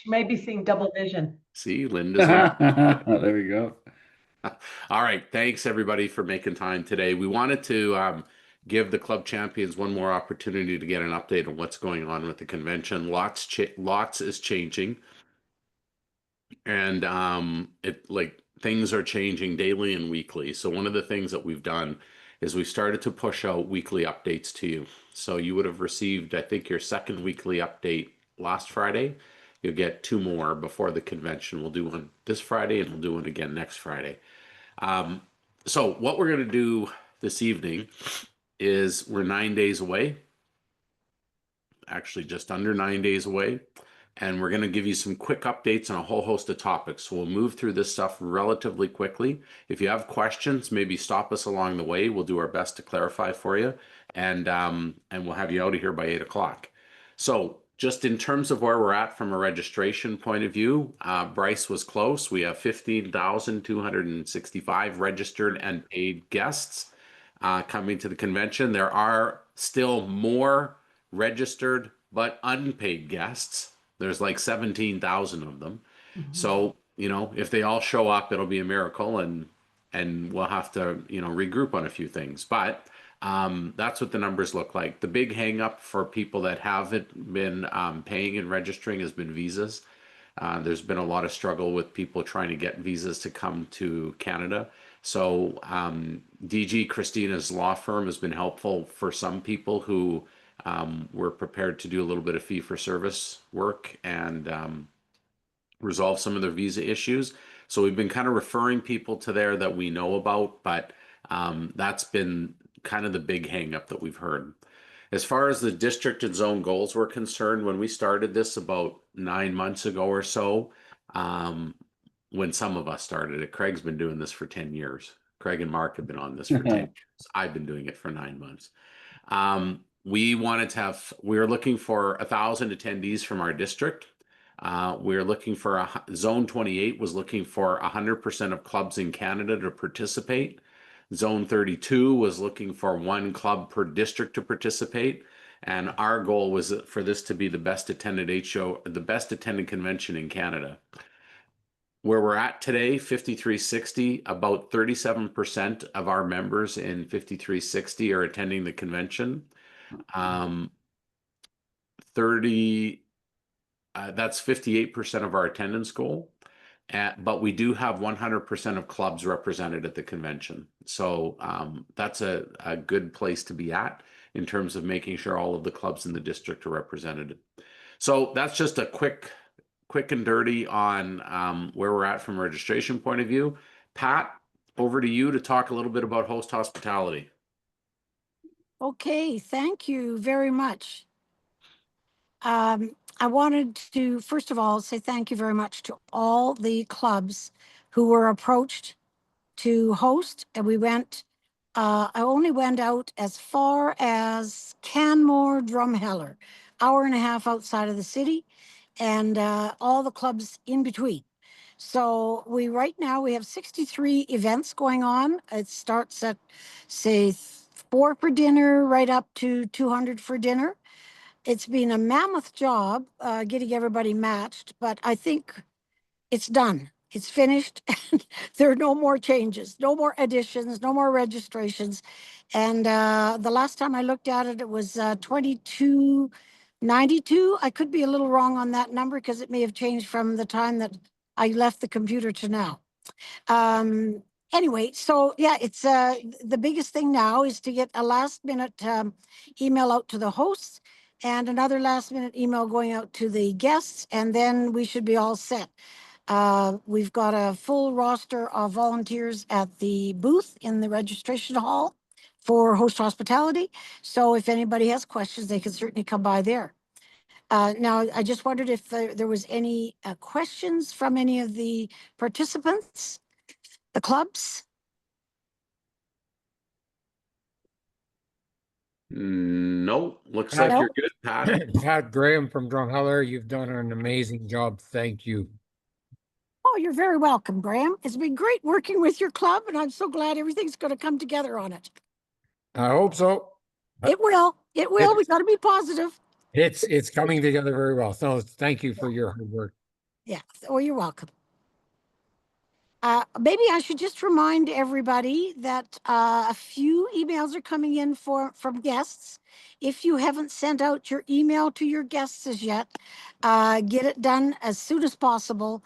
She may be seeing double vision. See, Linda's on. There we go. All right. Thanks everybody for making time today. We wanted to give the club champions one more opportunity to get an update on what's going on with the convention. Lots is changing, and it like things are changing daily and weekly. So one of the things that we've done is we started to push out weekly updates to you. So you would have received, I think, your second weekly update last Friday. You'll get two more before the convention. We'll do one this Friday and we'll do one again next Friday. Um, so what we're going to do this evening is we're 9 days away, actually just under 9 days away, and we're going to give you some quick updates on a whole host of topics. So we'll move through this stuff relatively quickly. If you have questions, maybe stop us along the way. We'll do our best to clarify for you, and we'll have you out of here by 8 o'clock. So just in terms of where we're at from a registration point of view, Bryce was close. We have 15,265 registered and paid guests coming to the convention. There are still more registered but unpaid guests. There's like 17,000 of them. So, if they all show up, it'll be a miracle, and we'll have to, regroup on a few things. But that's what the numbers look like. The big hang up for people that haven't been paying and registering has been visas. There's been a lot of struggle with people trying to get visas to come to Canada. So DG Christina's law firm has been helpful for some people who were prepared to do a little bit of fee for service work and resolve some of their visa issues. So we've been kind of referring people to there that we know about, but that's been kind of the big hang up that we've heard. As far as the district and zone goals were concerned, when we started this about 9 months ago or so, when some of us started it, Craig's been doing this for 10 years. Craig and Mark have been on this for 10 years. I've been doing it for 9 months. We were looking for 1,000 attendees from our district. We were looking for Zone 28 was looking for 100% of clubs in Canada to participate. Zone 32 was looking for one club per district to participate. And our goal was for this to be the best attended the best attended convention in Canada. Where we're at today, 5360, about 37% of our members in 5360 are attending the convention. 30, that's 58% of our attendance goal. But we do have 100% of clubs represented at the convention. So that's a good place to be at in terms of making sure all of the clubs in the district are represented. So that's just a quick and dirty on where we're at from a registration point of view. Pat, over to you to talk a little bit about host hospitality. Okay, thank you very much. I wanted to, first of all, say thank you very much to all the clubs who were approached to host. And I only went out as far as Canmore, Drumheller, hour and a half outside of the city, and all the clubs in between. So right now we have 63 events going on. It starts at, say, 4 for dinner, right up to 200 for dinner. It's been a mammoth job getting everybody matched, but I think it's done. It's finished. And there are no more changes, no more additions, no more registrations. And the last time I looked at it, it was 2292. I could be a little wrong on that number because it may have changed from the time that I left the computer to now. Anyway, so yeah, it's the biggest thing now is to get a last minute email out to the hosts and another last minute email going out to the guests, and then we should be all set. We've got a full roster of volunteers at the booth in the registration hall for host hospitality. So if anybody has questions, they can certainly come by there. Now, I just wondered if there was any questions from any of the participants, the clubs. No, looks like you're good, Pat. Pat Graham from Drumheller, you've done an amazing job. Thank you. Oh, you're very welcome, Graham. It's been great working with your club, and I'm so glad everything's going to come together on it. I hope so. It will. It will. We got to be positive. It's coming together very well. So thank you for your hard work. Yeah. Oh, you're welcome. Maybe I should just remind everybody that a few emails are coming in from guests. If you haven't sent out your email to your guests as yet, get it done as soon as possible.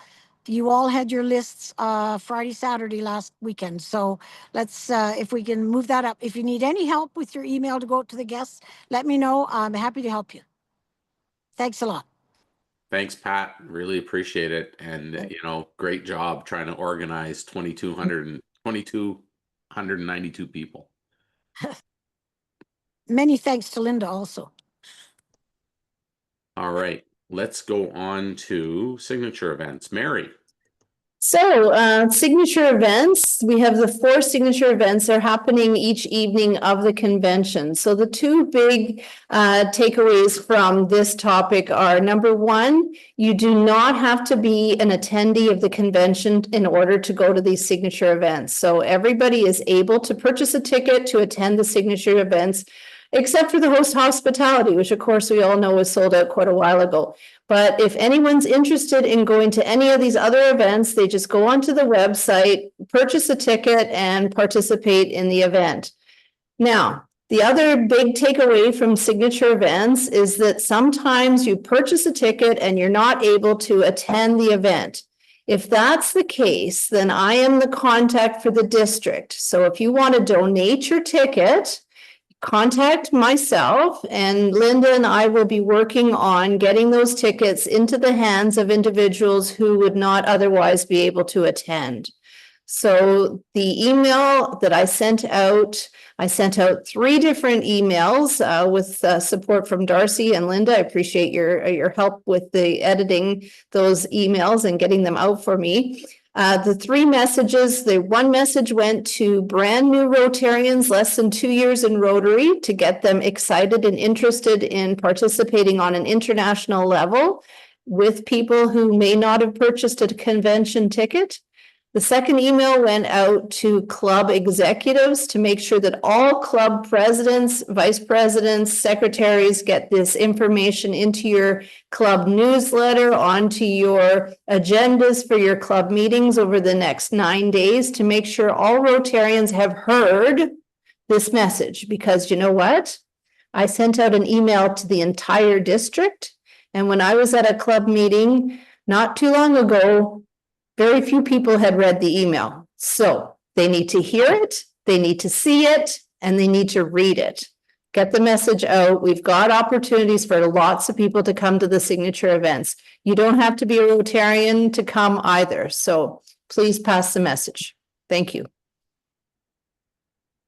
You all had your lists Friday, Saturday last weekend. So let's, if we can move that up. If you need any help with your email to go out to the guests, let me know. I'm happy to help you. Thanks a lot. Thanks, Pat. Really appreciate it. And, great job trying to organize 2,292 people. Many thanks to Linda also. All right, let's go on to signature events. Mary. So, signature events, we have the 4 signature events are happening each evening of the convention. So the 2 big takeaways from this topic are, number 1, you do not have to be an attendee of the convention in order to go to these signature events. So everybody is able to purchase a ticket to attend the signature events, except for the host hospitality, which of course we all know was sold out quite a while ago. But if anyone's interested in going to any of these other events, they just go onto the website, purchase a ticket, and participate in the event. Now, the other big takeaway from signature events is that sometimes you purchase a ticket and you're not able to attend the event. If that's the case, then I am the contact for the district. So if you want to donate your ticket, contact myself, and Linda and I will be working on getting those tickets into the hands of individuals who would not otherwise be able to attend. So the email that I sent out 3 different emails with support from Darcy and Linda. I appreciate your help with the editing those emails and getting them out for me. The 3 messages, the 1 message went to brand new Rotarians, less than 2 years in Rotary, to get them excited and interested in participating on an international level with people who may not have purchased a convention ticket. The second email went out to club executives to make sure that all club presidents, vice presidents, secretaries get this information into your club newsletter, onto your agendas for your club meetings over the next 9 days, to make sure all Rotarians have heard this message. Because you know what? I sent out an email to the entire district, and when I was at a club meeting not too long ago, very few people had read the email. So they need to hear it, they need to see it, and they need to read it. Get the message out. We've got opportunities for lots of people to come to the signature events. You don't have to be a Rotarian to come either. So please pass the message. Thank you.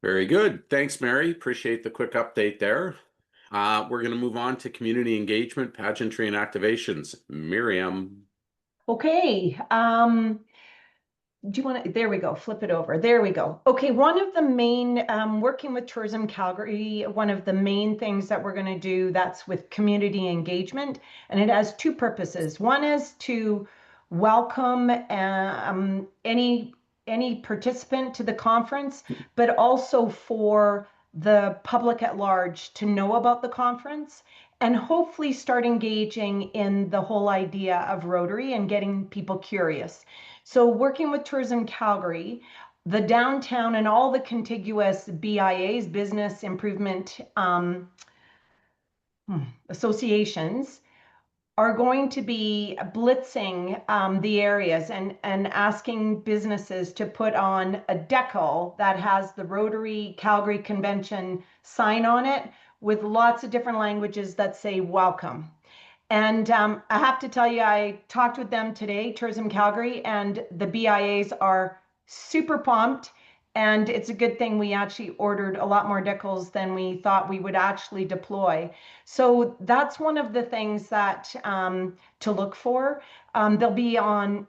Very good. Thanks, Mary. Appreciate the quick update there. We're going to move on to community engagement, pageantry, and activations. Miriam. Okay, do you want to, there we go, flip it over. There we go. Okay, one of the main, working with Tourism Calgary, one of the main things that we're going to do, that's with community engagement, and it has 2 purposes. One is to welcome any participant to the conference, but also for the public at large to know about the conference and hopefully start engaging in the whole idea of Rotary and getting people curious. So working with Tourism Calgary, the downtown and all the contiguous BIAs, business improvement associations, are going to be blitzing the areas and asking businesses to put on a decal that has the Rotary Calgary Convention sign on it with lots of different languages that say welcome. And I have to tell you, I talked with them today, Tourism Calgary, and the BIAs are super pumped. And it's a good thing we actually ordered a lot more decals than we thought we would actually deploy. So that's one of the things that to look for. They'll be on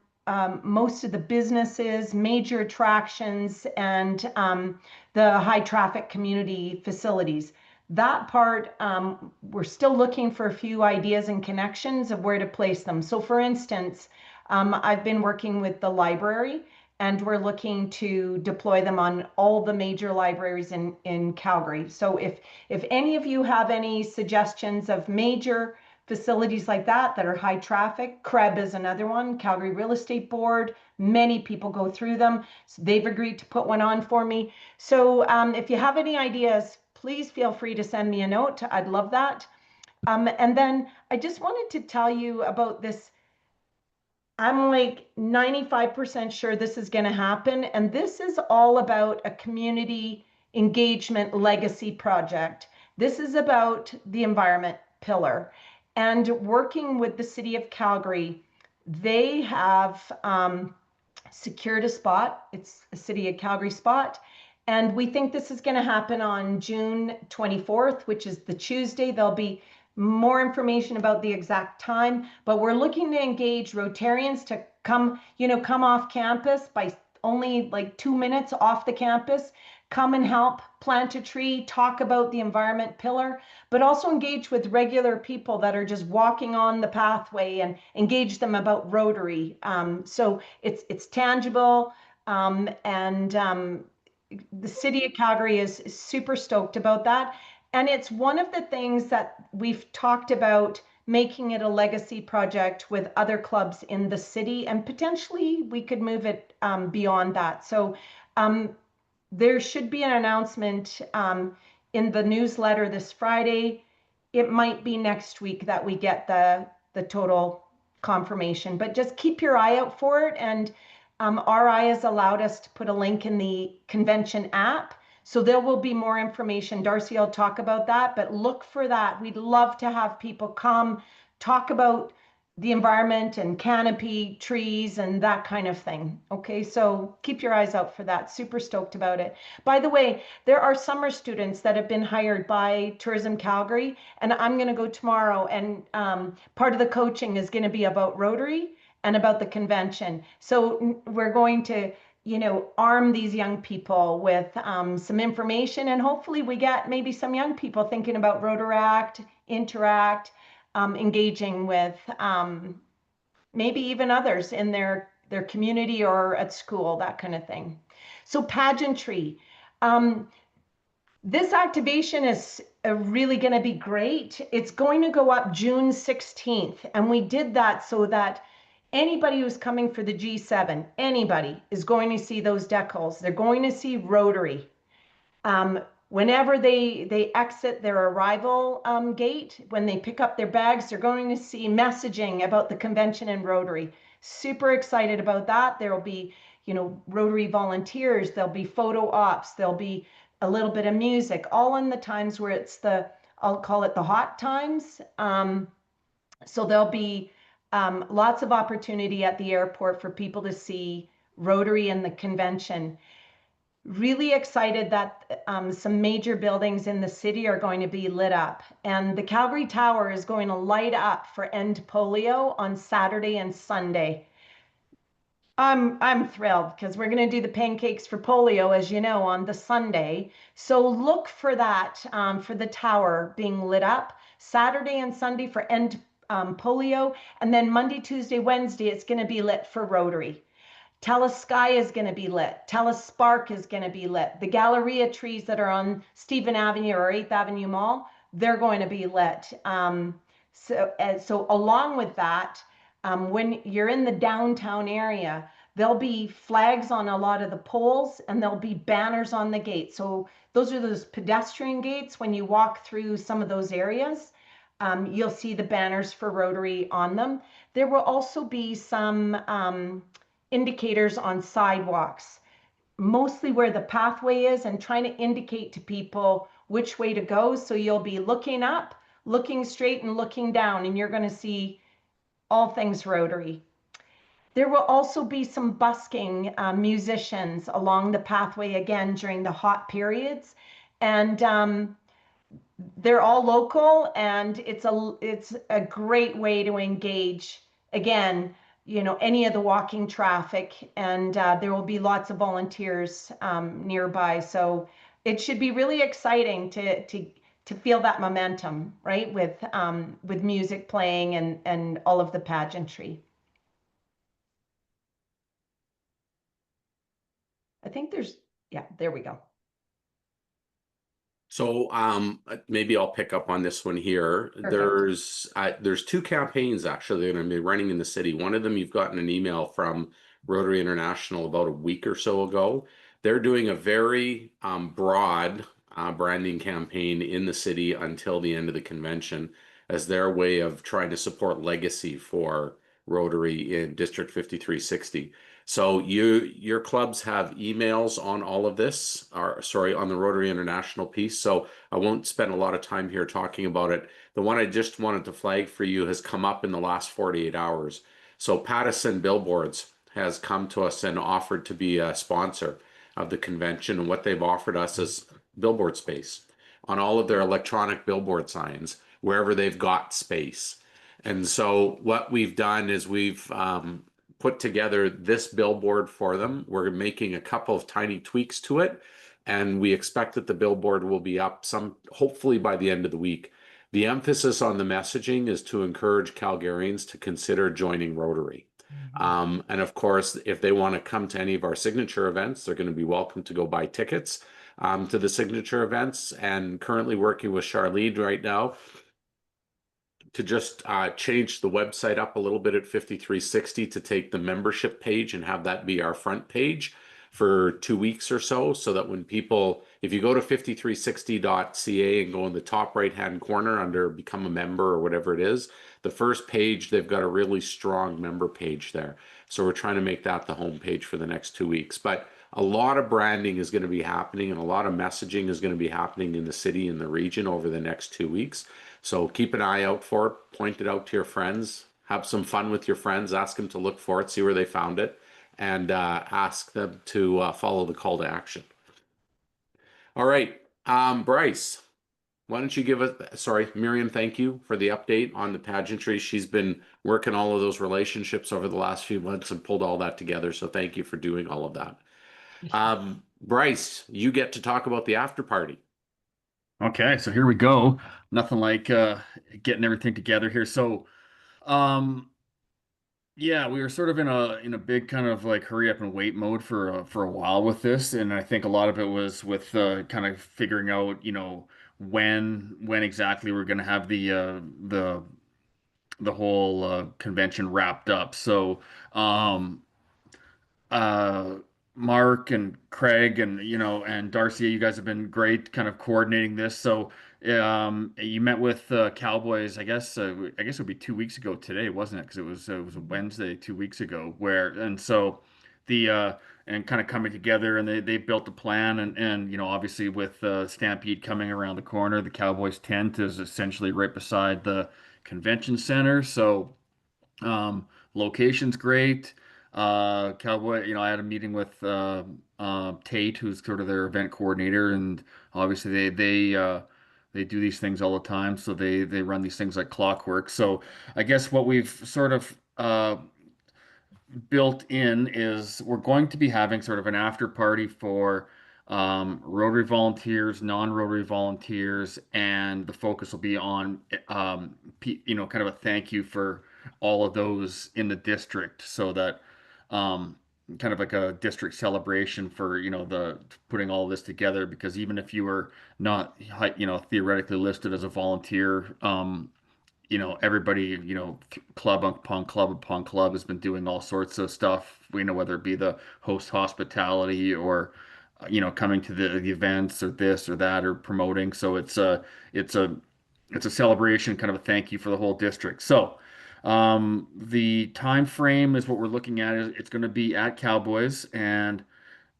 most of the businesses, major attractions, and the high traffic community facilities. That part, we're still looking for a few ideas and connections of where to place them. So for instance, I've been working with the library, and we're looking to deploy them on all the major libraries in Calgary. So if any of you have any suggestions of major facilities like that are high traffic. CREB is another one, Calgary Real Estate Board. Many people go through them. So they've agreed to put one on for me. So if you have any ideas, please feel free to send me a note. I'd love that. And then I just wanted to tell you about this. I'm like 95% sure this is going to happen. And this is all about a community engagement legacy project. This is about the environment pillar. And working with the city of Calgary, they have secured a spot. It's a City of Calgary spot. And we think this is going to happen on June 24th, which is the Tuesday. There'll be more information about the exact time, but we're looking to engage Rotarians to come off campus by only like 2 minutes off the campus, come and help plant a tree, talk about the environment pillar, but also engage with regular people that are just walking on the pathway and engage them about Rotary. So it's tangible, and the city of Calgary is super stoked about that. And it's one of the things that we've talked about, making it a legacy project with other clubs in the city, and potentially we could move it beyond that. So there should be an announcement in the newsletter this Friday. It might be next week that we get the total confirmation, but just keep your eye out for it. And RI has allowed us to put a link in the convention app. So there will be more information. Darcy will talk about that, but look for that. We'd love to have people come talk about the environment and canopy trees and that kind of thing. Okay, so keep your eyes out for that. Super stoked about it. By the way, there are summer students that have been hired by Tourism Calgary, and I'm going to go tomorrow, and part of the coaching is going to be about Rotary and about the convention. So we're going to arm these young people with some information, and hopefully we get maybe some young people thinking about Rotaract, Interact, engaging with maybe even others in their community or at school, that kind of thing. So pageantry. This activation is really going to be great. It's going to go up June 16th, and we did that so that anybody who's coming for the G7, anybody is going to see those decals. They're going to see Rotary. Whenever they exit their arrival gate, when they pick up their bags, they're going to see messaging about the convention and Rotary. Super excited about that. There will be, Rotary volunteers. There'll be photo ops. There'll be a little bit of music, all in the times where it's I'll call it the hot times. So there'll be lots of opportunity at the airport for people to see Rotary and the convention. Really excited that some major buildings in the city are going to be lit up, and the Calgary Tower is going to light up for End Polio on Saturday and Sunday. I'm thrilled because we're going to do the pancakes for polio, as you know, on the Sunday. So look for that, for the tower being lit up Saturday and Sunday for End Polio, and then Monday, Tuesday, Wednesday it's going to be lit for Rotary. Telesky is going to be lit. Telespark is going to be lit. The Galleria trees that are on Stephen Avenue or 8th Avenue Mall, they're going to be lit. So along with that, when you're in the downtown area, there'll be flags on a lot of the poles, and there'll be banners on the gate. So those are those pedestrian gates. When you walk through some of those areas, you'll see the banners for Rotary on them. There will also be some indicators on sidewalks, mostly where the pathway is, and trying to indicate to people which way to go. So you'll be looking up, looking straight, and looking down, and you're going to see all things Rotary. There will also be some busking musicians along the pathway again during the hot periods, and they're all local, and it's a great way to engage again, any of the walking traffic, and there will be lots of volunteers nearby. So it should be really exciting to feel that momentum, right? With music playing and all of the pageantry. I think yeah, there we go. So maybe I'll pick up on this one here. There's two campaigns actually that are going to be running in the city. One of them you've gotten an email from Rotary International about a week or so ago. They're doing a very broad branding campaign in the city until the end of the convention as their way of trying to support legacy for Rotary in District 5360. So your clubs have emails on all of this, or sorry, on the Rotary International piece. So I won't spend a lot of time here talking about it. The one I just wanted to flag for you has come up in the last 48 hours. So Pattison Billboards has come to us and offered to be a sponsor of the convention, and what they've offered us is billboard space on all of their electronic billboard signs wherever they've got space. And so what we've done is we've put together this billboard for them. We're making a couple of tiny tweaks to it, and we expect that the billboard will be up hopefully by the end of the week. The emphasis on the messaging is to encourage Calgarians to consider joining Rotary. And of course, if they want to come to any of our signature events, they're going to be welcome to go buy tickets to the signature events. And currently working with Charlene right now to just change the website up a little bit at 5360 to take the membership page and have that be our front page for 2 weeks or so that when people, if you go to 5360.ca and go in the top right hand corner under become a member or whatever it is, the first page, they've got a really strong member page there. So we're trying to make that the home page for the next 2 weeks. But a lot of branding is going to be happening and a lot of messaging is going to be happening in the city and the region over the next 2 weeks. So keep an eye out for it, point it out to your friends, have some fun with your friends, ask them to look for it, see where they found it, and ask them to follow the call to action. All right, Bryce, why don't you give us, sorry, Miriam, thank you for the update on the pageantry. She's been working all of those relationships over the last few months and pulled all that together. So thank you for doing all of that. Bryce, you get to talk about the after party. Okay, so here we go. Nothing like getting everything together here. So, um, yeah, we were sort of in a big kind of like hurry up and wait mode for a while with this, and I think a lot of it was with kind of figuring out, when exactly we're going to have the whole convention wrapped up. So, um, uh Mark and Craig and and Darcy, you guys have been great kind of coordinating this. So you met with Cowboys, I guess it would be 2 weeks ago today, wasn't it? Because it was a Wednesday 2 weeks ago, where and so the and kind of coming together, and they built a plan, and obviously with Stampede coming around the corner, the Cowboys tent is essentially right beside the convention center. So location's great. Cowboy, I had a meeting with Tate, who's sort of their event coordinator, and obviously they do these things all the time, so they run these things like clockwork. So I guess what we've sort of built in is we're going to be having sort of an after party for Rotary volunteers, non-Rotary volunteers, and the focus will be on kind of a thank you for all of those in the district, so that um, kind of like a district celebration for the putting all of this together. Because even if you were not theoretically listed as a volunteer, everybody, club upon club has been doing all sorts of stuff, whether it be the host hospitality or, coming to the events or this or that or promoting. So it's a celebration, kind of a thank you for the whole district. So, the time frame is what we're looking at. It's going to be at Cowboys, and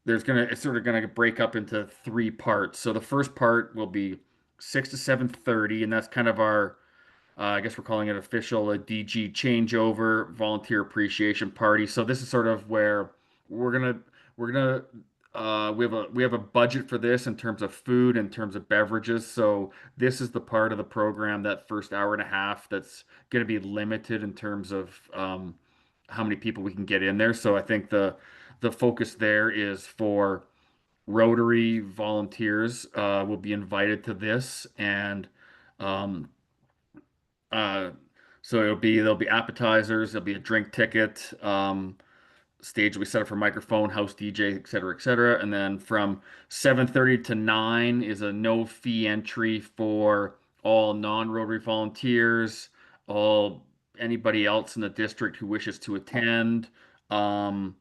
it's sort of gonna break up into three parts. So the first part will be 6 to 7:30, and that's kind of our I guess we're calling it official a DG changeover volunteer appreciation party. So this is sort of where we're gonna we're gonna we have a budget for this in terms of food, in terms of beverages. So this is the part of the program, that first hour and a half, that's going to be limited in terms of how many people we can get in there. So I think the focus there is for Rotary volunteers will be invited to this, and um, uh, so there'll be appetizers, there'll be a drink ticket, stage will be set up for microphone, house DJ, et cetera, et cetera. And then from 7:30 to 9 is a no fee entry for all non-Rotary volunteers, all anybody else in the district who wishes to attend. Um,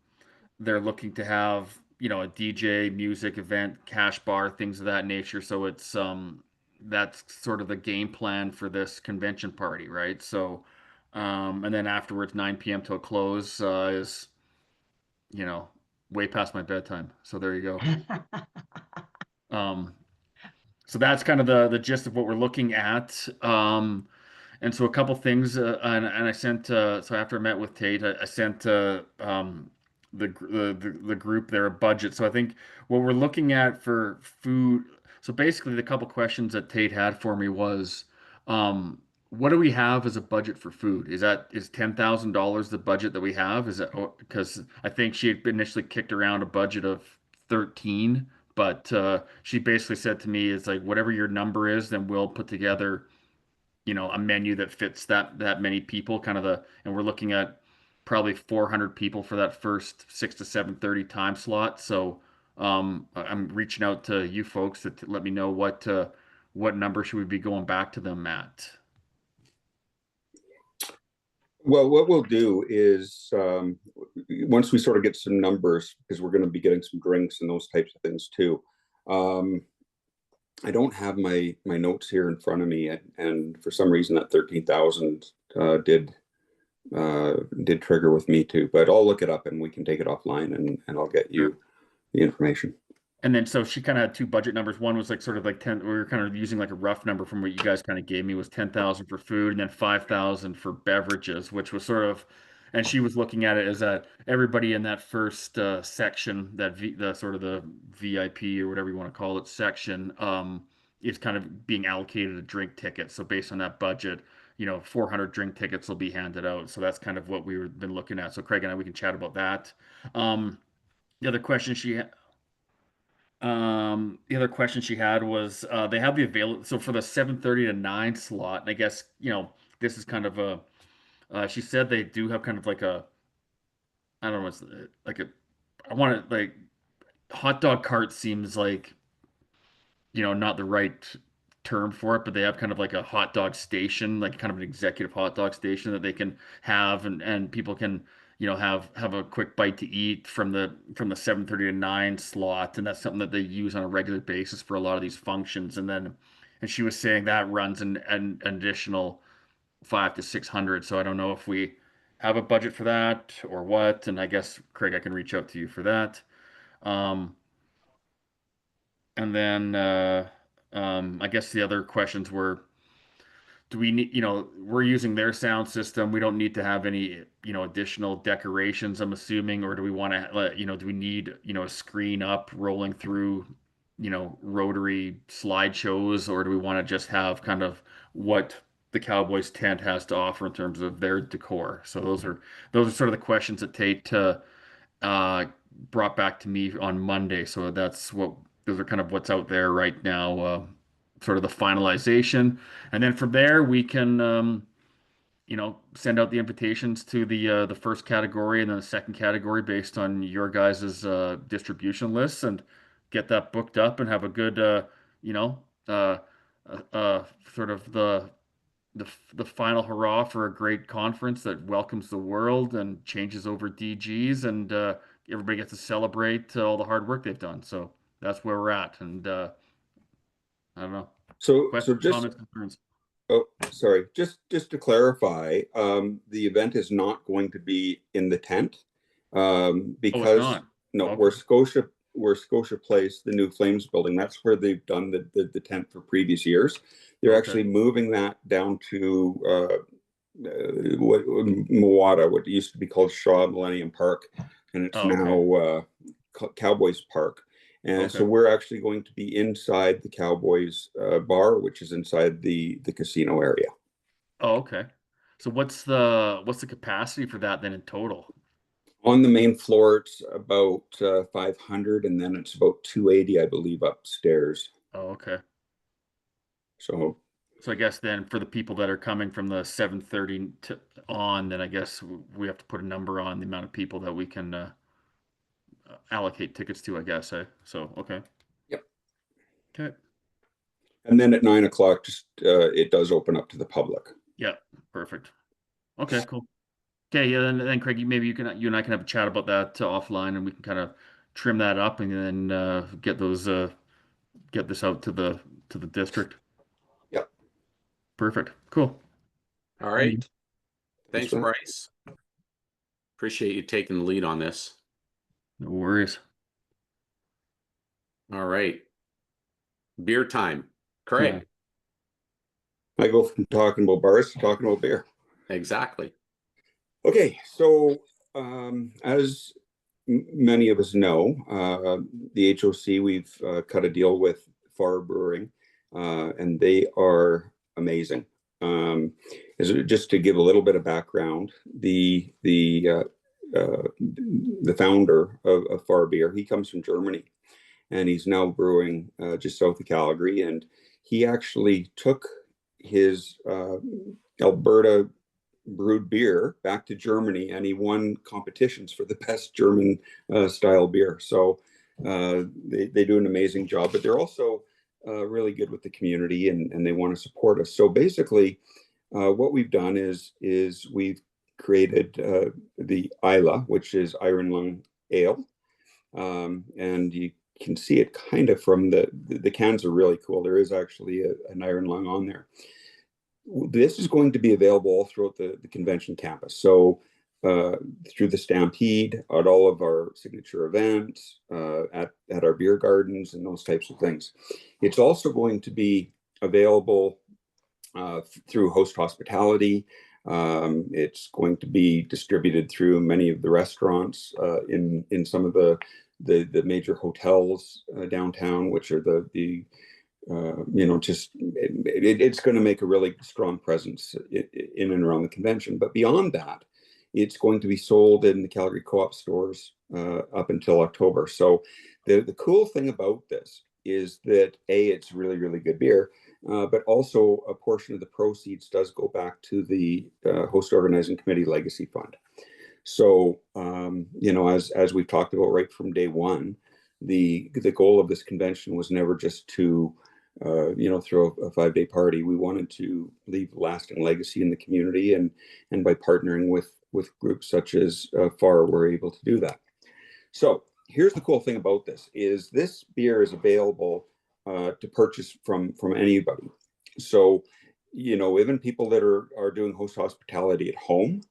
they're looking to have, a DJ, music event, cash bar, things of that nature. So it's that's sort of the game plan for this convention party, right? So and then afterwards 9 p.m. till close is, you know, way past my bedtime. So there you go. Um so that's kind of the gist of what we're looking at. And so a couple things, and I sent. So after I met with Tate, I sent the group their budget. So I think what we're looking at for food. So basically, the couple questions that Tate had for me was, what do we have as a budget for food? Is $10,000 the budget that we have? Is that because I think she had initially kicked around a budget of 13, but she basically said to me, "It's like whatever your number is, then we'll put together." A menu that fits that many people, and we're looking at probably 400 people for that first 6 to 7:30 time slot. So I'm reaching out to you folks to let me know what number should we be going back to them at. Well, what we'll do is once we sort of get some numbers, because we're going to be getting some drinks and those types of things too. I don't have my notes here in front of me, and for some reason that 13,000 did trigger with me too. But I'll look it up and we can take it offline, and I'll get you the information. And then so she kind of had two budget numbers. One was like sort of like 10. We were kind of using like a rough number from what you guys kind of gave me was 10,000 for food, and then 5,000 for beverages, which was sort of. And she was looking at it as that everybody in that first section, the sort of the VIP or whatever you want to call it section, is kind of being allocated a drink ticket. So based on that budget, 400 drink tickets will be handed out. So that's kind of what we've been looking at. So Craig and I, we can chat about that. The other question she had was they have the available. So for the 7:30 to 9 slot, and I guess this is kind of a. She said they do have kind of like a. I don't know. It's like a. I want to like. Hot dog cart seems like. Not the right term for it, but they have kind of like a hot dog station, like kind of an executive hot dog station that they can have, and people can have a quick bite to eat from the 7:30 to 9 slot, and that's something that they use on a regular basis for a lot of these functions. And she was saying that runs an additional 500 to 600. So I don't know if we have a budget for that or what. And I guess Craig, I can reach out to you for that. And then I guess the other questions were, do we need, we're using their sound system. We don't need to have any, additional decorations, I'm assuming, or do we want to, do we need, a screen up rolling through, Rotary slideshows, or do we want to just have kind of what the Cowboys tent has to offer in terms of their decor? So those are sort of the questions that Tate brought back to me on Monday. So those are kind of what's out there right now, sort of the finalization. And then from there, we can, send out the invitations to the first category and then the second category based on your guys' distribution lists, and get that booked up and have a good, sort of the final hurrah for a great conference that welcomes the world and changes over DGs, and everybody gets to celebrate all the hard work they've done. So that's where we're at. And I don't know. So Questions, just comments, concerns? oh, sorry, just to clarify, the event is not going to be in the tent, because not? no, Okay. where Scotia Place, the new Flames building, that's where they've done the tent for previous years. They're Okay. actually moving that down to what Mawada, what used to be called Shaw Millennium Park, and it's Oh, okay. now Cowboys Park. And so Okay. we're actually going to be inside the Cowboys bar, which is inside the casino area. Oh, okay. So what's the capacity for that then in total? On the main floor, it's about 500, and then it's about 280, I believe, upstairs. Oh, okay. So So I guess then for the people that are coming from the 7:30 on, then I guess we have to put a number on the amount of people that we can allocate tickets to, I guess. So, okay. Yep. Okay. And then at 9 o'clock, just it does open up to the public. Yeah, perfect. Okay, cool. Okay, yeah, then Craig, maybe you and I can have a chat about that offline, and we can kind of trim that up, and then get this out to the district. Yep. Perfect. Cool. All right. Thanks, Excellent. Bryce. Appreciate you taking the lead on this. No worries. All right. Beer time. Craig. I go from talking about bars to talking about beer. Exactly. Okay, so as many of us know, the HOC, we've cut a deal with Far Brewing, and they are amazing. Just to give a little bit of background, the founder of Far Beer, he comes from Germany, and he's now brewing just south of Calgary, and he actually took his Alberta brewed beer back to Germany, and he won competitions for the best German style beer. So they do an amazing job, but they're also really good with the community, and they want to support us. So basically, what we've done is we've created the Isla, which is Iron Lung Ale, and you can see it kind of from the cans are really cool. There is actually an Iron Lung on there. This is going to be available all throughout the convention campus. So through the Stampede, at all of our signature events, at our beer gardens and those types of things. It's also going to be available through Host Hospitality. It's going to be distributed through many of the restaurants in some of the major hotels downtown, which are it's going to make a really strong presence in and around the convention. But beyond that, it's going to be sold in the Calgary Co-op stores up until October. So the cool thing about this is that it's really, really good beer, but also a portion of the proceeds does go back to the Host Organizing Committee Legacy Fund. So, as we've talked about right from day one, the goal of this convention was never just to throw a 5-day party. We wanted to leave lasting legacy in the community, and by partnering with groups such as FAR, we're able to do that. So here's the cool thing about this: is this beer is available to purchase from anybody. So even people that are doing Host Hospitality at home,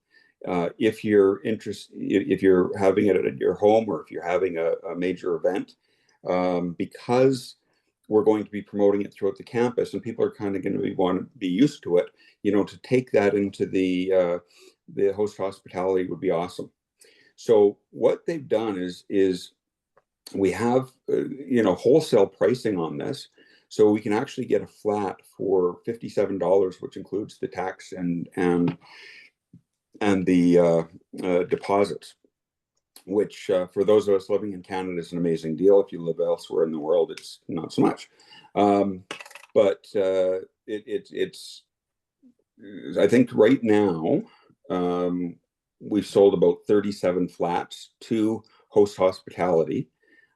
if you're interested, if you're having it at your home, or if you're having a major event, because we're going to be promoting it throughout the campus, and people are kind of going to want to be used to it. To take that into the Host Hospitality would be awesome. So what they've done is we have wholesale pricing on this, so we can actually get a flat for $57, which includes the tax and the deposits, which for those of us living in Canada is an amazing deal. If you live elsewhere in the world, it's not so much. But it's I think right now we've sold about 37 flats to Host Hospitality.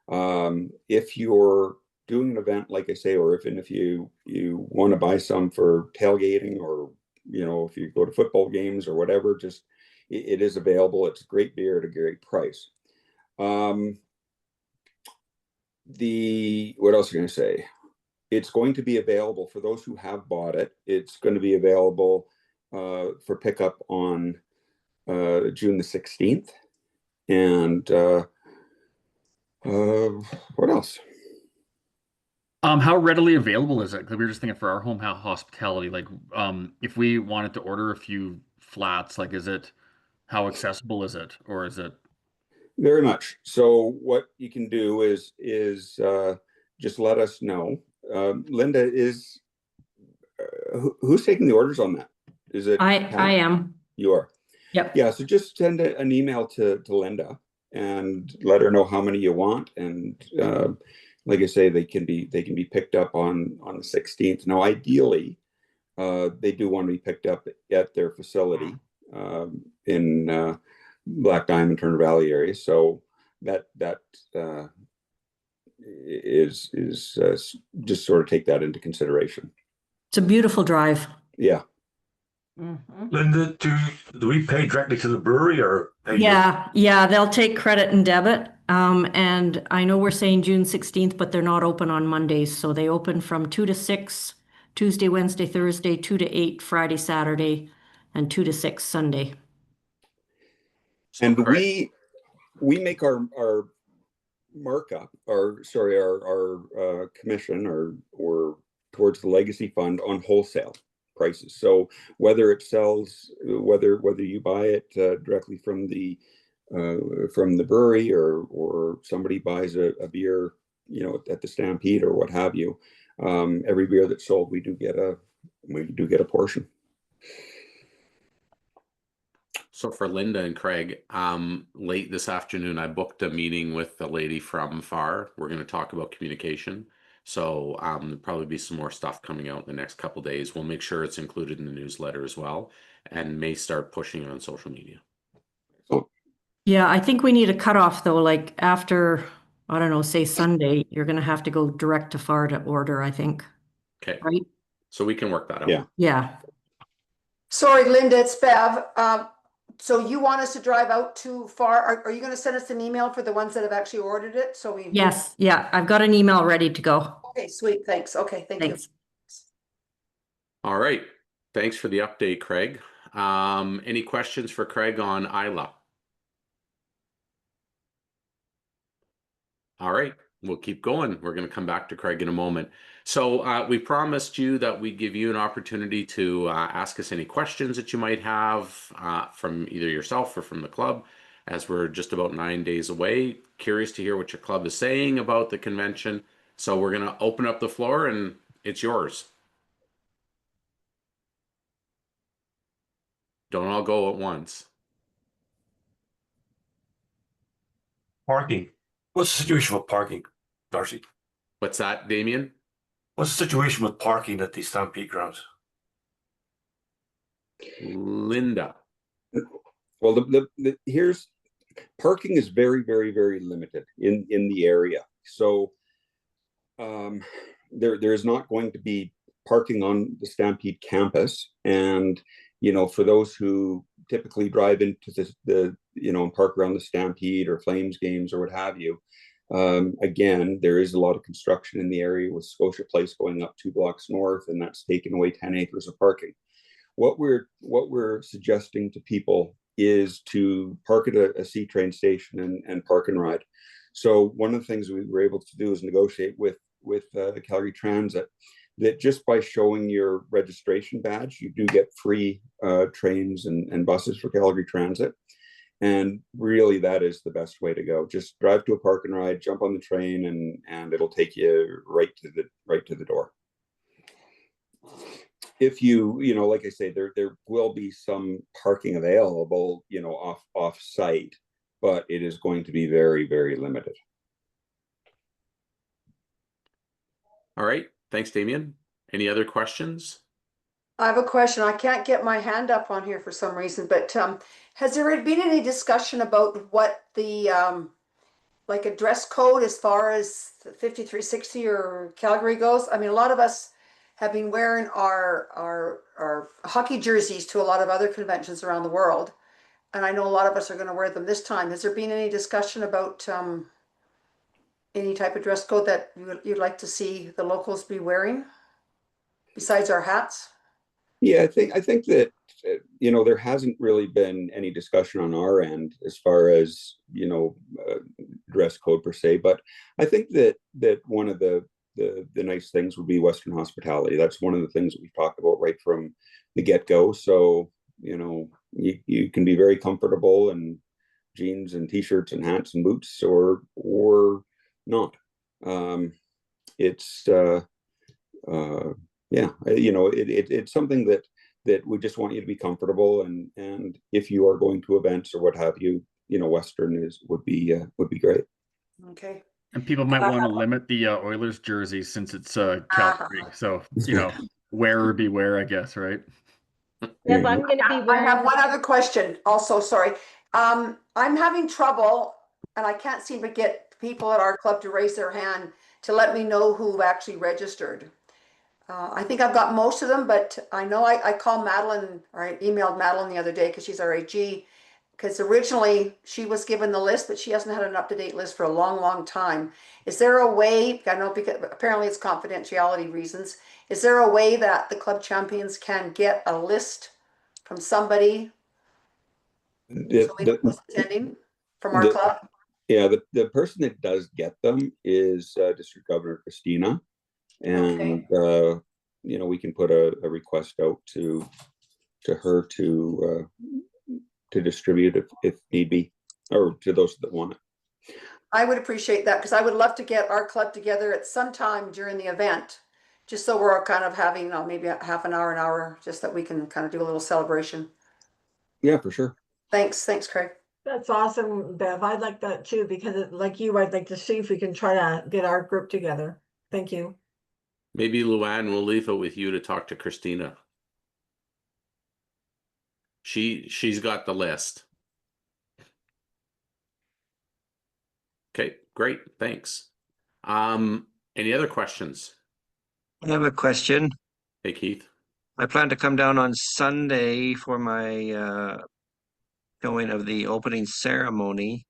If you're doing an event, like I say, or if you want to buy some for tailgating, or if you go to football games or whatever, just it is available. It's great beer at a great price. What else are you going to say? It's going to be available for those who have bought it. It's going to be available for pickup on June the 16th. And what else? How readily available is it? Because we were just thinking for our home hospitality, like if we wanted to order a few flats, like how accessible is it, or is it? Very much. So what you can do is just let us know. Linda, who's taking the orders on that? Is it I am. You are. Yep. Yeah. So just send an email to Linda and let her know how many you want, and like I say, they can be picked up on the 16th. Now, ideally, they do want to be picked up at their facility in Black Diamond, Turner Valley area. So that is just sort of take that into consideration. It's a beautiful drive. Yeah. Linda, do we pay directly to the brewery or pay you? Yeah, they'll take credit and debit. And I know we're saying June 16th, but they're not open on Mondays. So they open from 2 to 6, Tuesday, Wednesday, Thursday, 2 to 8, Friday, Saturday, and 2 to 6 Sunday. And we make our markup, our commission or towards the legacy fund on wholesale prices. So whether it sells, whether you buy it directly from the brewery or somebody buys a beer, at the Stampede or what have you, every beer that's sold, we do get a portion. So for Linda and Craig, late this afternoon, I booked a meeting with the lady from FAR. We're going to talk about communication. So there'll probably be some more stuff coming out in the next couple of days. We'll make sure it's included in the newsletter as well, and may start pushing it on social media. Yeah, I think we need a cutoff though, like after, I don't know, say Sunday, you're going to have to go direct to FAR to order, I think. Okay. Right? So we can work that out. Yeah. Sorry, Linda, it's Bev. So you want us to drive out too far? Are you going to send us an email for the ones that have actually ordered it? So we. Yes. Yeah. I've got an email ready to go. Okay, sweet. Thanks. Okay. Thank you. All right. Thanks for the update, Craig. Any questions for Craig on Isla? All right. We'll keep going. We're going to come back to Craig in a moment. So we promised you that we'd give you an opportunity to ask us any questions that you might have from either yourself or from the club, as we're just about 9 days away. Curious to hear what your club is saying about the convention. So we're going to open up the floor and it's yours. Don't all go at once. Parking. What's the situation with parking, Darcy? What's that, Damien? What's the situation with parking at the Stampede grounds? Linda. Well, here's parking is very, very, very limited in the area. So there is not going to be parking on the Stampede campus. And, for those who typically drive into the and park around the Stampede or Flames games or what have you, again, there is a lot of construction in the area with Scotia Place going up 2 blocks north, and that's taken away 10 acres of parking. What we're suggesting to people is to park at a C train station and park and ride. So one of the things we were able to do is negotiate with Calgary Transit that just by showing your registration badge, you do get free trains and buses for Calgary Transit. And really, that is the best way to go. Just drive to a park and ride, jump on the train, and it'll take you right to the door. If you like I say, there will be some parking available, off site, but it is going to be very, very limited. All right. Thanks, Damien. Any other questions? I have a question. I can't get my hand up on here for some reason, but has there been any discussion about what the like a dress code as far as 5360 or Calgary goes? I mean, a lot of us have been wearing our hockey jerseys to a lot of other conventions around the world, and I know a lot of us are going to wear them this time. Has there been any discussion about any type of dress code that you'd like to see the locals be wearing besides our hats? Yeah, I think that there hasn't really been any discussion on our end as far as dress code per se, but I think that one of the nice things would be Western hospitality. That's one of the things that we've talked about right from the get-go. So you can be very comfortable in jeans and t-shirts and hats and boots or not. It's it's something that we just want you to be comfortable, and if you are going to events or what have you, Western would be great. Okay. And people might want to limit the Oilers jerseys since it's Calgary. So wearer beware, I guess, right? Deb, I'm going to be I wearing. have one other question also, sorry. I'm having trouble and I can't seem to get people at our club to raise their hand to let me know who actually registered. I think I've got most of them, but I know I called Madeline, or I emailed Madeline the other day because she's our AG. Because originally she was given the list, but she hasn't had an up-to-date list for a long, long time. Is there a way, I know because apparently it's confidentiality reasons, is there a way that the club champions can get a list from somebody so we know who's attending from our club? Yeah, the person that does get them is District Governor Christina. And Okay. we can put a request out to her to distribute if need be, or to those that want it. I would appreciate that because I would love to get our club together at some time during the event, just so we're all kind of having, maybe a half an hour, just that we can kind of do a little celebration. Yeah, for sure. Thanks, Craig. That's awesome, Bev. I'd like that too, because like you, I'd like to see if we can try to get our group together. Thank you. Maybe Luann will leave it with you to talk to Christina. She's got the list. Okay, great, thanks. Any other questions? I have a question. Hey, Keith. I plan to come down on Sunday for my showing of the opening ceremony.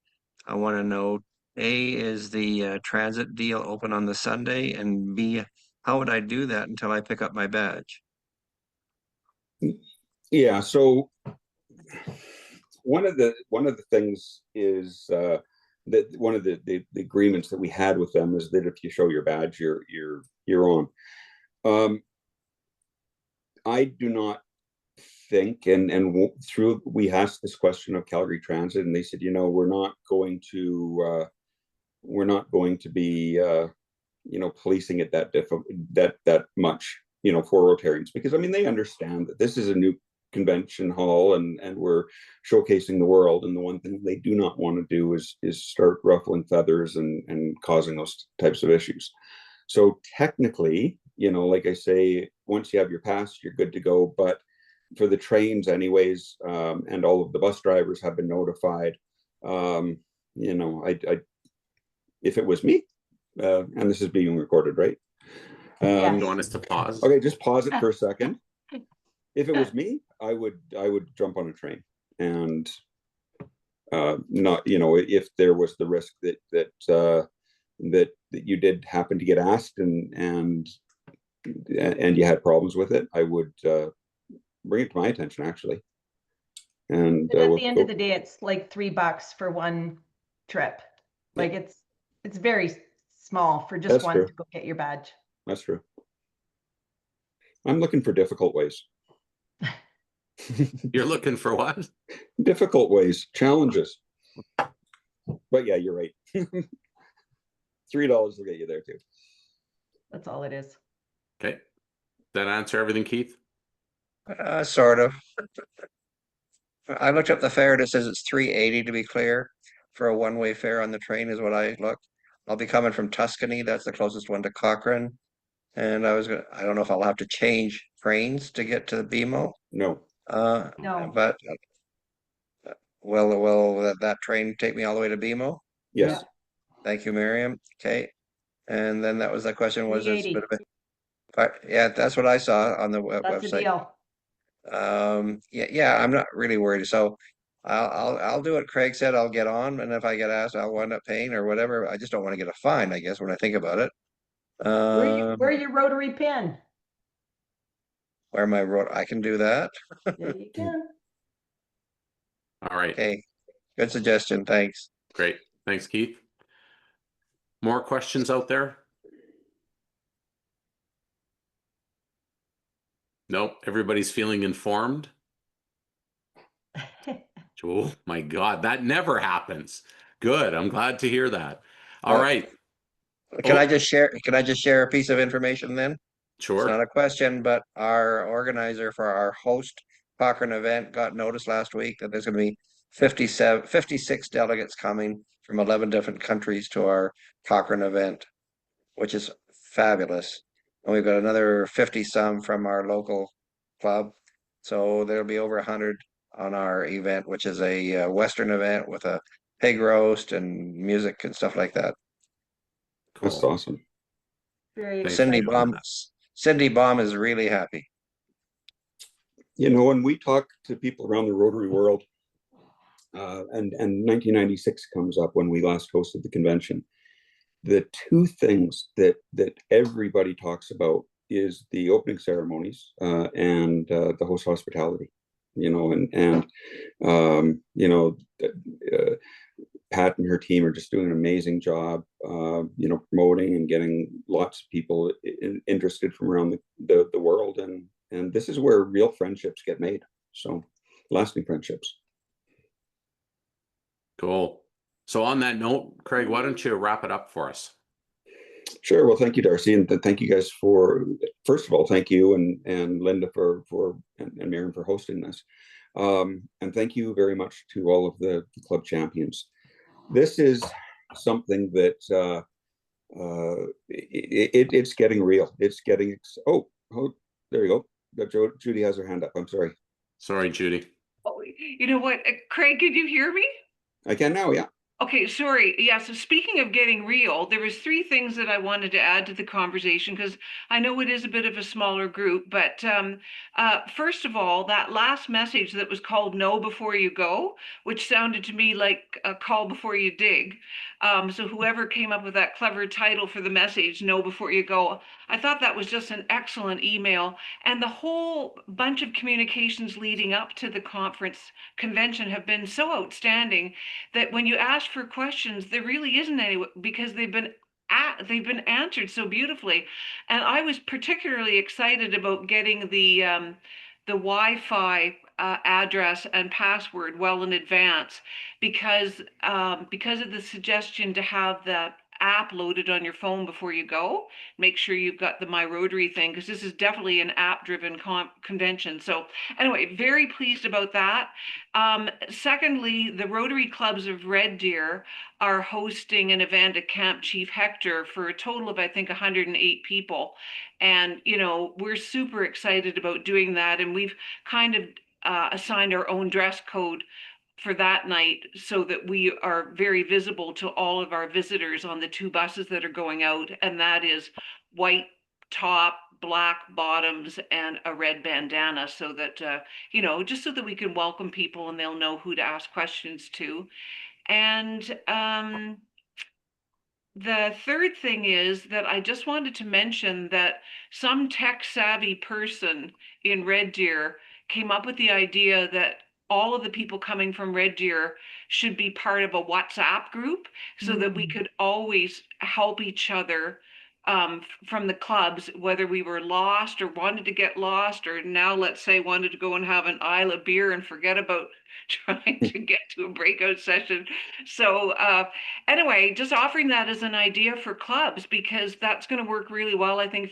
I want to know, A, is the transit deal open on the Sunday? And B, how would I do that until I pick up my badge? Yeah, so one of the things is that one of the agreements that we had with them is that if you show your badge, you're on. I do not think, and through we asked this question of Calgary Transit, and they said, we're not going to be policing it that much, for Rotarians, because they understand that this is a new convention hall and we're showcasing the world, and the one thing they do not want to do is start ruffling feathers and causing those types of issues. So technically, like I say, once you have your pass, you're good to go. But for the trains anyways, and all of the bus drivers have been notified. I if it was me, and this is being recorded, right? You want us to pause? Okay, just pause it for a second. If it was me, I would jump on a train and not, if there was the risk that you did happen to get asked and you had problems with it, I would bring it to my attention, actually. And at the end of the day, it's like $3 for one trip. Like it's very small for just one to go get your badge. That's true. I'm looking for difficult ways. You're looking for what? Difficult ways, challenges. But yeah, you're right. $3 will get you there too. That's all it is. Okay. That answer everything, Keith? Sort of. I looked up the fare and it says it's $3.80 to be clear for a one-way fare on the train is what I looked. I'll be coming from Tuscany. That's the closest one to Cochrane. And I don't know if I'll have to change trains to get to the BMO. No. No. But will that train take me all the way to BMO? Yes. Yeah. Thank you, Miriam. Okay. And then that was the question, was there's a bit of $3.80. yeah, that's what I saw on the That's the website. deal. Yeah, I'm not really worried. So I'll do what Craig said. I'll get on, and if I get asked, I'll wind up paying or whatever. I just don't want to get a fine, I guess, when I think about it. Wear your Rotary pin. Where my road, I can do that. Yeah, you can. All right. Okay, good suggestion. Thanks. Great. Thanks, Keith. More questions out there? Nope. Everybody's feeling informed. Oh my God, that never happens. Good. I'm glad to hear that. All right. Can I just share? Can I just share a piece of information then? Sure. It's not a question, but our organizer for our host Cochrane event got notice last week that there's going to be 56 delegates coming from 11 different countries to our Cochrane event, which is fabulous. And we've got another 50 some from our local club. So there'll be over 100 on our event, which is a Western event with a pig roast and music and stuff like that. Cool. That's awesome. Very Thanks. Cindy exciting. Baum is really happy. You know, when we talk to people around the Rotary world, and 1996 comes up when we last hosted the convention, the two things that everybody talks about is the opening ceremonies and the host hospitality. You know, you know, Pat and her team are just doing an amazing job, you know, promoting and getting lots of people interested from around the world, and this is where real friendships get made. So, lasting friendships. Cool. So on that note, Craig, why don't you wrap it up for us? Sure. Well, thank you, Darcy, and thank you guys for, first of all, thank you and Linda and Miriam for hosting this, and thank you very much to all of the club champions. This is something that it's getting real. It's getting oh, there you go. Judy has her hand up. I'm sorry. Sorry, Judy. Oh, you know what, Craig, could you hear me? I can now. Yeah. Okay, sorry. Yeah, so speaking of getting real, there was three things that I wanted to add to the conversation because I know it is a bit of a smaller group, but first of all, that last message that was called "Know Before You Go," which sounded to me like a call before you dig. So whoever came up with that clever title for the message, "Know Before You Go," I thought that was just an excellent email, and the whole bunch of communications leading up to the convention have been so outstanding that when you ask for questions, there really isn't any because they've been answered so beautifully. And I was particularly excited about getting the Wi-Fi address and password well in advance because of the suggestion to have the app loaded on your phone before you go. Make sure you've got the My Rotary thing because this is definitely an app-driven convention. So anyway, very pleased about that. Secondly, the Rotary Clubs of Red Deer are hosting an event at Camp Chief Hector for a total of, I think, 108 people. And, you know, we're super excited about doing that. And we've kind of assigned our own dress code for that night so that we are very visible to all of our visitors on the two buses that are going out. And that is white top, black bottoms, and a red bandana so that, you know, just so that we can welcome people and they'll know who to ask questions to. And the third thing is that I just wanted to mention that some tech savvy person in Red Deer came up with the idea that all of the people coming from Red Deer should be part of a WhatsApp group so that we could always help each other from the clubs, whether we were lost or wanted to get lost, or now let's say wanted to go and have an Isle of beer and forget about trying to get to a breakout session. So anyway, just offering that as an idea for clubs because that's going to work really well. I think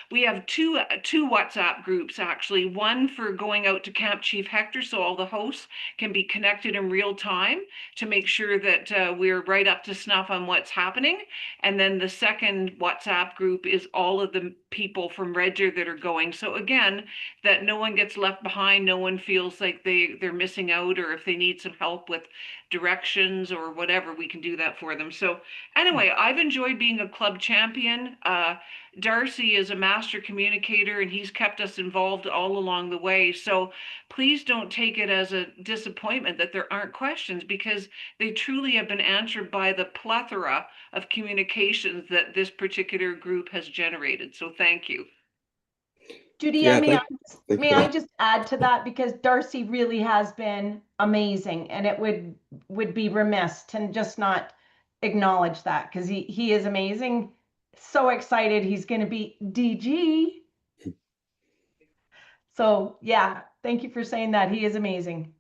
we have two WhatsApp groups actually. One for going out to Camp Chief Hector, so all the hosts can be connected in real time to make sure that we're right up to snuff on what's happening. And then the second WhatsApp group is all of the people from Red Deer that are going. So again, that no one gets left behind, no one feels like they're missing out, or if they need some help with directions or whatever, we can do that for them. So anyway, I've enjoyed being a club champion. Darcy is a master communicator and he's kept us involved all along the way. So please don't take it as a disappointment that there aren't questions because they truly have been answered by the plethora of communications that this particular group has generated. So thank you. Judy, Yeah, may I just add to that because Darcy really has been amazing, and it would be remiss to just not acknowledge that because he is amazing. So excited he's going to be DG. So yeah, thank you for saying that. He is amazing.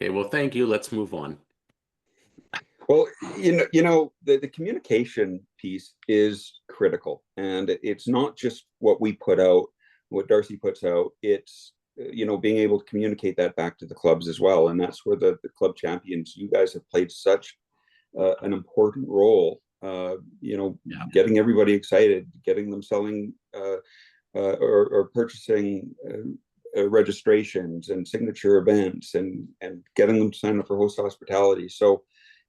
Okay, well, thank you. Let's move on. Well, you know, the communication piece is critical, and it's not just what we put out, what Darcy puts out. It's you know, being able to communicate that back to the clubs as well, and that's where the club champions, you guys have played such an important role. You know, getting everybody excited, getting them selling or purchasing registrations and signature events and getting them to sign up for host hospitality. So,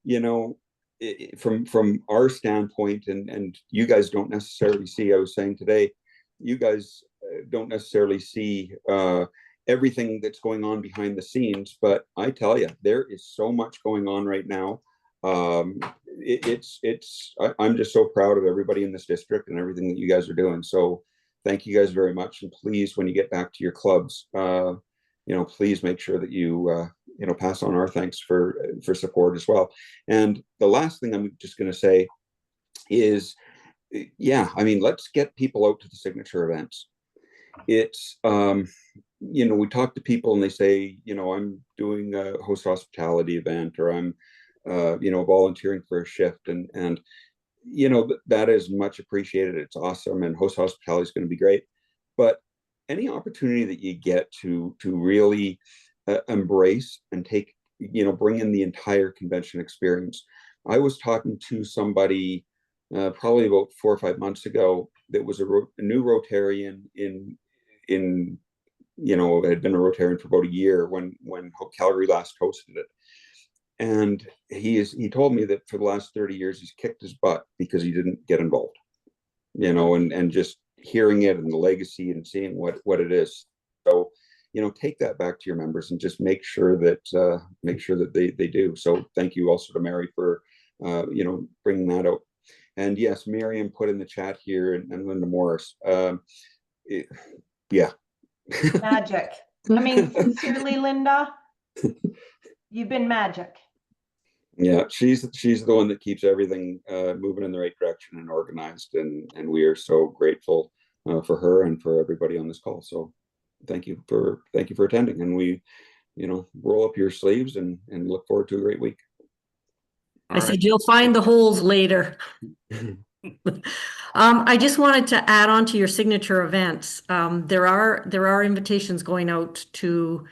you know, from our standpoint, and you guys don't necessarily see, I was saying today, you guys don't necessarily see everything that's going on behind the scenes, but I tell you, there is so much going on right now. I'm just so proud of everybody in this district and everything that you guys are doing. So thank you guys very much. And please, when you get back to your clubs, you know, please make sure that you, you know, pass on our thanks for support as well. And the last thing I'm just going to say is, yeah, I mean, let's get people out to the signature events. It's, you know, we talk to people and they say, you know, I'm doing a host hospitality event, or I'm, you know, volunteering for a shift, and you know, that is much appreciated. It's awesome, and host hospitality is going to be great. But any opportunity that you get to really embrace and take, you know, bring in the entire convention experience. I was talking to somebody probably about 4 or 5 months ago that was a new Rotarian in you know, had been a Rotarian for about a year when Calgary last hosted it. And he told me that for the last 30 years, he's kicked his butt because he didn't get involved, you know, and just hearing it and the legacy and seeing what it is. So, you know, take that back to your members and just make sure that they do. So thank you also to Mary for, you know, bringing that out. And yes, Miriam put in the chat here, and Linda Morris. Yeah. Magic. I mean, sincerely, Linda, you've been magic. Yeah, she's the one that keeps everything moving in the right direction and organized, and we are so grateful for her and for everybody on this call. So thank you for attending, and we, you know, roll up your sleeves and look forward to a great week. I said you'll find the holes later. I just wanted to add on to your signature events. There are invitations going out to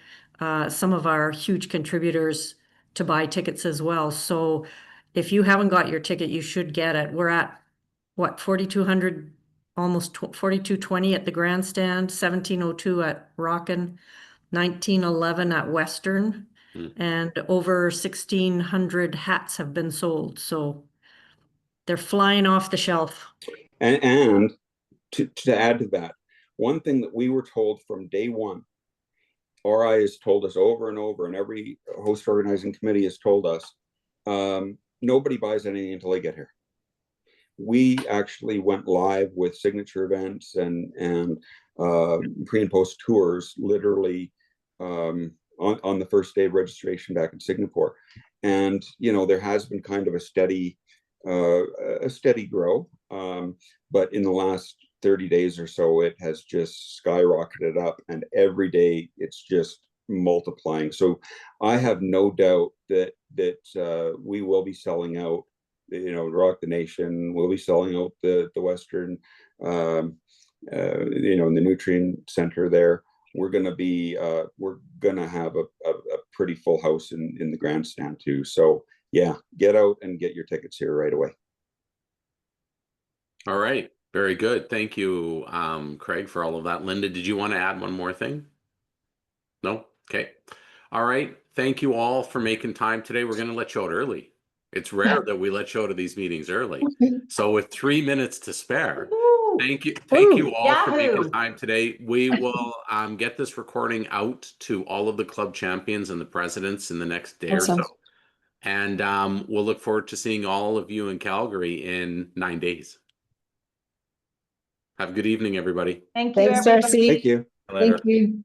some of our huge contributors to buy tickets as well. So if you haven't got your ticket, you should get it. We're at what, 4,200, almost 4,220 at the grandstand, 1,702 at Rockin', 1911 at Western, and over 1,600 hats have been sold. So they're flying off the shelf. And to add to that, one thing that we were told from day one, RI has told us over and over, and every host organizing committee has told us, nobody buys anything until they get here. We actually went live with signature events and pre and post tours literally on the first day of registration back in Singapore. And, you know, there has been kind of a steady grow, but in the last 30 days or so, it has just skyrocketed up, and every day it's just multiplying. So I have no doubt that we will be selling out, you know, Rock the Nation. We'll be selling out the Western, you know, in the Nutrient Center there. We're gonna have a pretty full house in the grandstand too. So yeah, get out and get your tickets here right away. All right. Very good. Thank you, Craig, for all of that. Linda, did you want to add one more thing? No? Okay. All right. Thank you all for making time today. We're going to let you out early. It's rare that we let you out of these meetings early. So with 3 minutes to spare, thank you all for making time today. We will get this recording out to all of the club champions and the presidents in the next day or so. And we'll look forward to seeing all of you in Calgary in 9 days. Have a good evening, everybody. Thank you, Thanks, everybody. Darcy. Thank you. Later. Thank you.